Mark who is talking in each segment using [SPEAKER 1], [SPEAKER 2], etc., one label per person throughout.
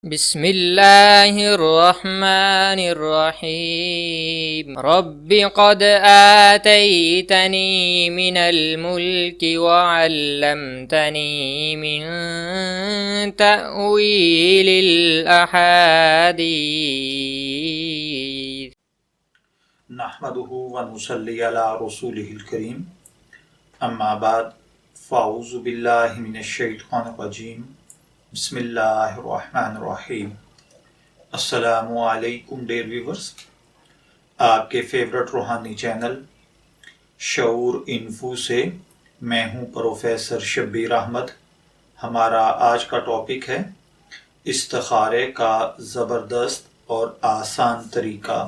[SPEAKER 1] بسم اللہ الرحمن الرحیم رب قد آتیتنی من الملک وعلمتنی من تأویل الاحادیث
[SPEAKER 2] نحمده ونصلی علی رسوله الکریم اما بعد فاعوذ باللہ من الشیطان الرجیم بسم اللہ الرحمن الرحیم۔ السلام علیکم ڈیئر ویورز، آپ کے فیورٹ روحانی چینل شعور انفو سے میں ہوں پروفیسر شبیر احمد۔ ہمارا آج کا ٹاپک ہے استخارے کا زبردست اور آسان طریقہ۔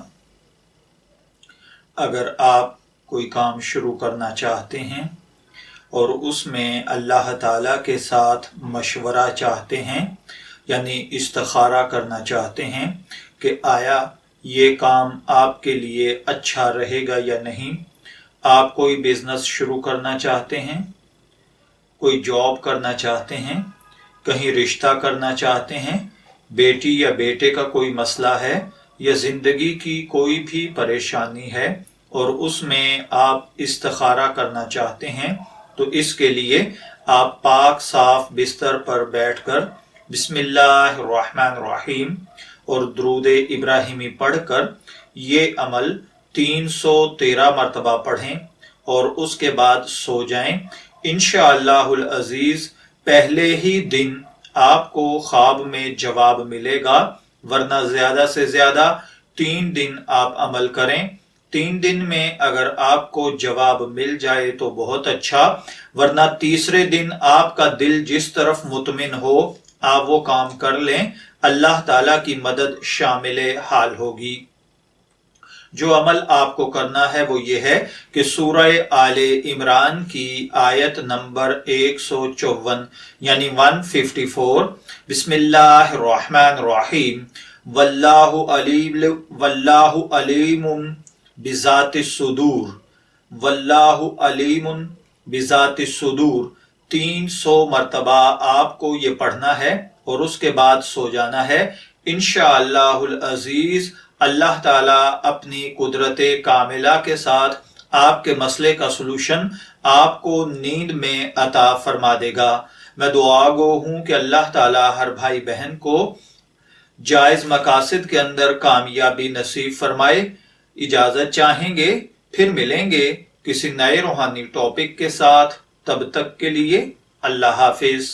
[SPEAKER 2] اگر آپ کوئی کام شروع کرنا چاہتے ہیں اور اس میں اللہ تعالیٰ کے ساتھ مشورہ چاہتے ہیں، یعنی استخارہ کرنا چاہتے ہیں کہ آیا یہ کام آپ کے لیے اچھا رہے گا یا نہیں، آپ کوئی بزنس شروع کرنا چاہتے ہیں، کوئی جاب کرنا چاہتے ہیں، کہیں رشتہ کرنا چاہتے ہیں، بیٹی یا بیٹے کا کوئی مسئلہ ہے یا زندگی کی کوئی بھی پریشانی ہے اور اس میں آپ استخارہ کرنا چاہتے ہیں، تو اس کے لیے آپ پاک صاف بستر پر بیٹھ کر بسم اللہ الرحمن الرحیم اور درود ابراہیمی پڑھ کر یہ عمل 313 مرتبہ پڑھیں اور اس کے بعد سو جائیں۔ انشاءاللہ العزیز پہلے ہی دن آپ کو خواب میں جواب ملے گا، ورنہ زیادہ سے زیادہ 3 دن آپ عمل کریں۔ 3 دن میں اگر آپ کو جواب مل جائے تو بہت اچھا، ورنہ تیسرے دن آپ کا دل جس طرف مطمئن ہو آپ وہ کام کر لیں، اللہ تعالیٰ کی مدد شامل حال ہوگی۔ جو عمل آپ کو کرنا ہے وہ یہ ہے کہ سورہ آل عمران کی آیت نمبر 154 یعنی 154 بسم اللہ الرحمن الرحیم واللہ علیم بذات الصدور، واللہ علیم بذات الصدور 300 مرتبہ آپ کو یہ پڑھنا ہے اور اس کے بعد سو جانا ہے۔ انشاءاللہ العزیز اللہ تعالیٰ اپنی قدرت کاملہ کے ساتھ آپ کے مسئلے کا سلوشن آپ کو نیند میں عطا فرما دے گا۔ میں دعا گو ہوں کہ اللہ تعالیٰ ہر بھائی بہن کو جائز مقاصد کے اندر کامیابی نصیب فرمائے۔ اجازت چاہیں گے، پھر ملیں گے کسی نئے روحانی ٹاپک کے ساتھ، تب تک کے لیے اللہ حافظ۔